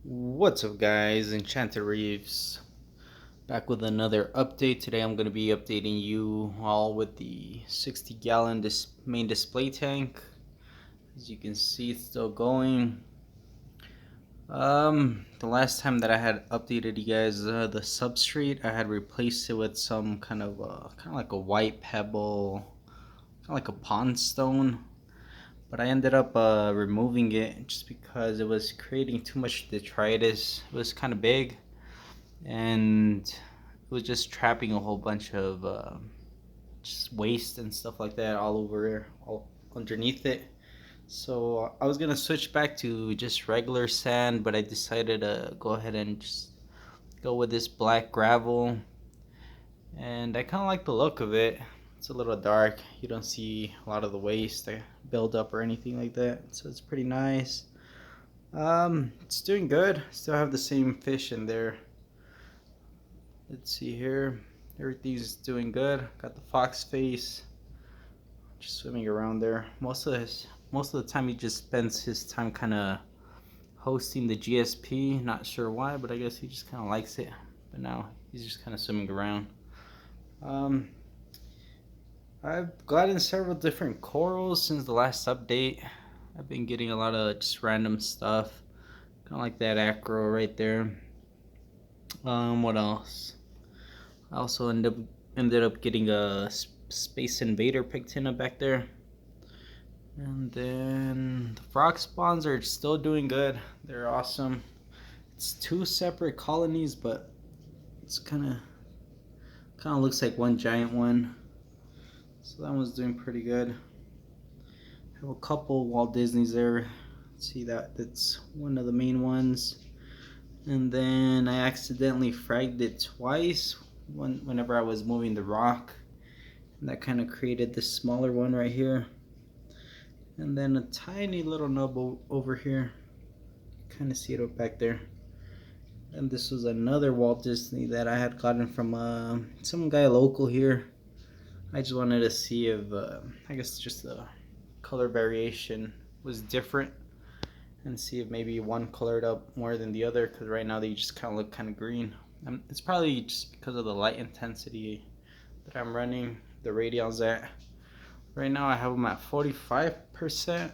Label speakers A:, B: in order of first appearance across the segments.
A: What's up, guys? Enchanted Reefs back with another update. Today I'm going to be updating you all with the 60-gallon main display tank. As you can see, it's still going. The last time that I had updated you guys, the substrate, I had replaced it with some kind of like a white pebble, kind of like a pond stone. But I ended up removing it just because it was creating too much detritus. It was kind of big, and it was just trapping a whole bunch of just waste and stuff like that all over, all underneath it. So I was gonna switch back to just regular sand, but I decided to go ahead and just go with this black gravel, and I kind of like the look of it. It's a little dark. You don't see a lot of the waste build up or anything like that, so it's pretty nice. It's doing good. Still have the same fish in there. Let's see here. Everything's doing good. Got the fox face just swimming around there. Most of the time he just spends his time kind of hosting the GSP. Not sure why, but I guess he just kind of likes it. But now he's just kind of swimming around. Um, I've gotten several different corals since the last update. I've been getting a lot of just random stuff, kind of like that acro right there. What else? I also ended up getting a Space Invader Pictina back there. And then the frog spawns are still doing good. They're awesome. It's two separate colonies, but it's kind of looks like one giant one. So that one's doing pretty good. I have a couple Walt Disney's there. See that's one of the main ones. And then I accidentally fragged it twice whenever I was moving the rock. And that kind of created this smaller one right here. And then a tiny little nub over here. Kind of see it back there. And this was another Walt Disney that I had gotten from some guy local here. I just wanted to see if, I guess just the color variation was different. And see if maybe one colored up more than the other. Because right now they just kind of look kind of green. It's probably just because of the light intensity that I'm running the radials at. Right now I have them at 45%,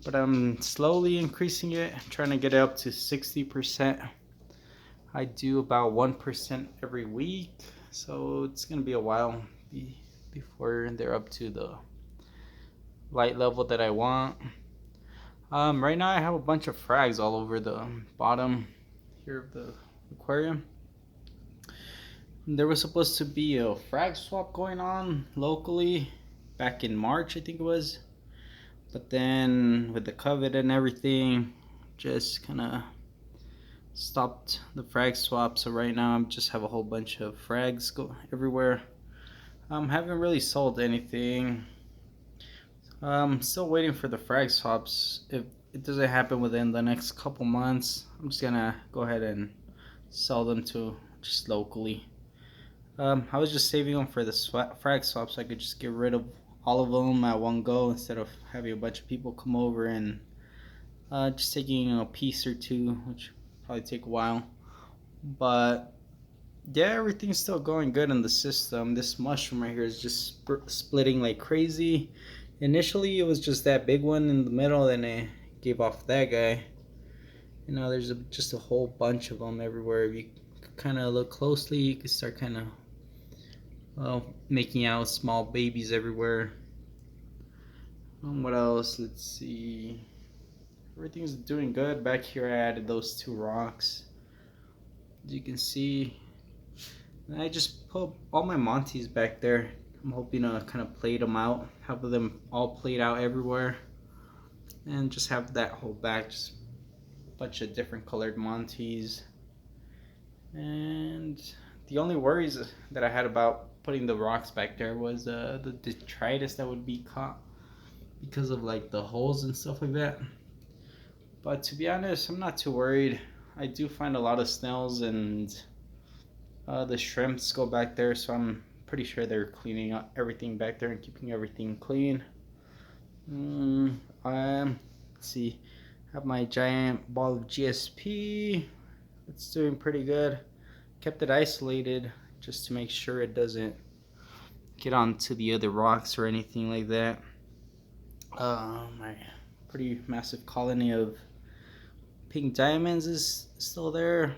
A: but I'm slowly increasing it, trying to get it up to 60%. I do about 1% every week, so it's gonna be a while before they're up to the light level that I want. Right now I have a bunch of frags all over the bottom here of the aquarium. There was supposed to be a frag swap going on locally back in March, I think it was. But then with the COVID and everything, just kind of stopped the frag swap. So right now I just have a whole bunch of frags go everywhere. Haven't really sold anything. Still waiting for the frag swaps. If it doesn't happen within the next couple months, I'm just gonna go ahead and sell them to just locally. I was just saving them for the frag swap so I could just get rid of all of them at one go instead of having a bunch of people come over and just taking a piece or two, which probably take a while. But yeah, everything's still going good in the system. This mushroom right here is just splitting like crazy. Initially, it was just that big one in the middle, then it gave off that guy. You know, there's just a whole bunch of them everywhere. If you kind of look closely, you can start kind of making out small babies everywhere. What else? Let's see. Everything's doing good. Back here I added those two rocks. As you can see. And I just put all my montis back there. I'm hoping to kind of plate them out. Have them all played out everywhere. And just have that whole back. Just a bunch of different colored montis. And the only worries that I had about putting the rocks back there was the detritus that would be caught because of like the holes and stuff like that. But to be honest, I'm not too worried. I do find a lot of snails and the shrimps go back there, so I'm pretty sure they're cleaning up everything back there and keeping everything clean. Let's see. I Have my giant ball of GSP. It's doing pretty good. Kept it isolated just to make sure it doesn't get onto the other rocks or anything like that. My pretty massive colony of pink diamonds is still there,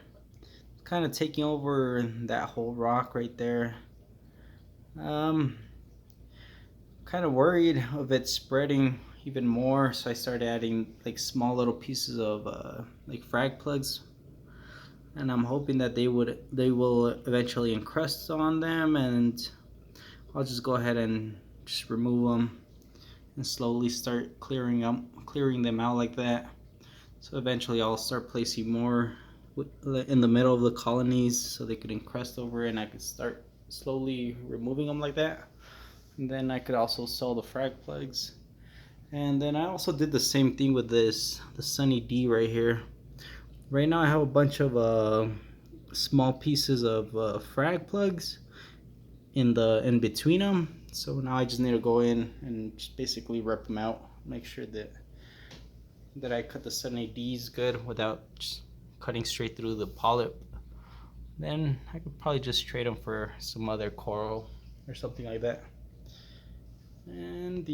A: kind of taking over that whole rock right there. Kind of worried of it spreading even more, so I started adding like small little pieces of like frag plugs, and I'm hoping that they will eventually encrust on them, and I'll just go ahead and just remove them and slowly start clearing them out like that. So eventually I'll start placing more in the middle of the colonies so they could encrust over, and I could start slowly removing them like that. And then I could also sell the frag plugs. And then I also did the same thing with the Sunny D right here. Right now I have a bunch of small pieces of frag plugs in between them. So now I just need to go in and just basically rip them out, make sure that I cut the Sunny D's good without just cutting straight through the polyp. Then I could probably just trade them for some other coral or something like that. And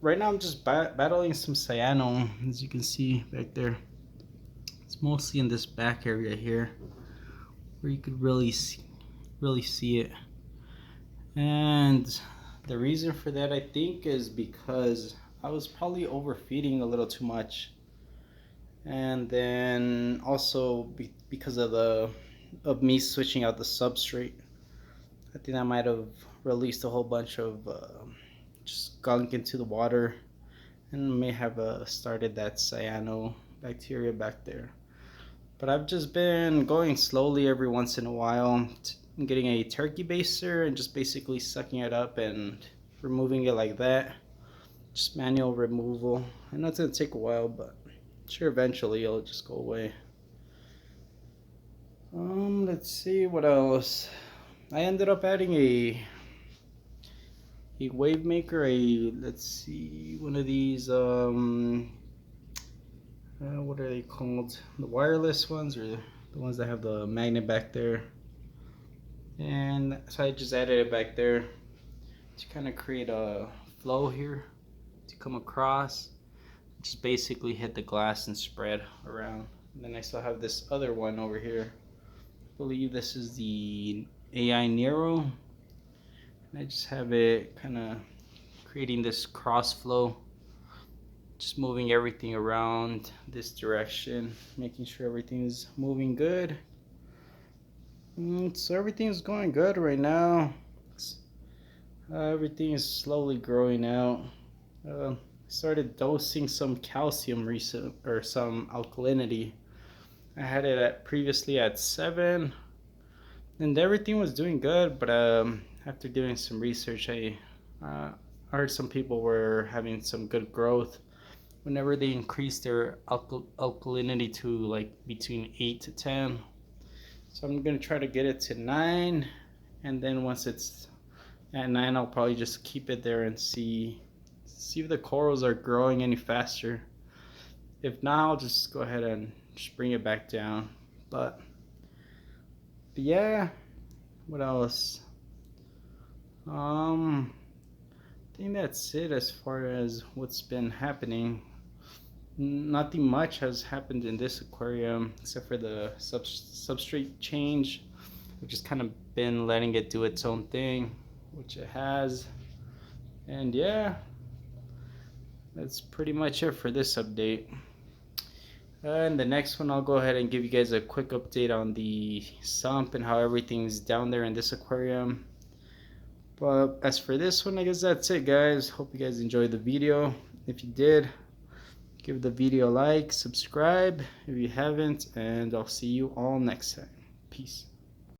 A: right now I'm just battling some cyano, as you can see back there. It's mostly in this back area here where you could really see it. And the reason for that, I think, is because I was probably overfeeding a little too much, and then also because of me switching out the substrate. I think I might have released a whole bunch of just gunk into the water, and may have started that cyano bacteria back there. But I've just been going slowly every once in a while, getting a turkey baster and just basically sucking it up and removing it like that. Just manual removal. I know it's gonna take a while, but I'm sure eventually it'll just go away. Let's see what else. I ended up adding a wave maker, let's see, one of these what are they called? The wireless ones, or the ones that have the magnet back there. And so I just added it back there to kind of create a flow here to come across. Just basically hit the glass and spread around. And then I still have this other one over here. I believe this is the AI Nero. And I just have it kind of creating this cross flow, just moving everything around this direction, making sure everything is moving good. So everything is going good right now. Everything is slowly growing out. I started dosing some calcium recent, or some alkalinity. I had it previously at 7, and everything was doing good. But after doing some research, I heard some people were having some good growth whenever they increased their alkalinity to like between 8 to 10. So I'm gonna try to get it to 9, and then once it's at 9, I'll probably just keep it there and see if the corals are growing any faster. If not, I'll just go ahead and just bring it back down. But yeah, what else? I think that's it as far as what's been happening. Nothing much has happened in this aquarium except for the substrate change. We've just kind of been letting it do its own thing, which it has. And yeah, that's pretty much it for this update. And the next one, I'll go ahead and give you guys a quick update on the sump and how everything's down there in this aquarium. But as for this one, I guess that's it, guys. Hope you guys enjoyed the video. If you did, give the video a like, subscribe if you haven't, and I'll see you all next time. Peace.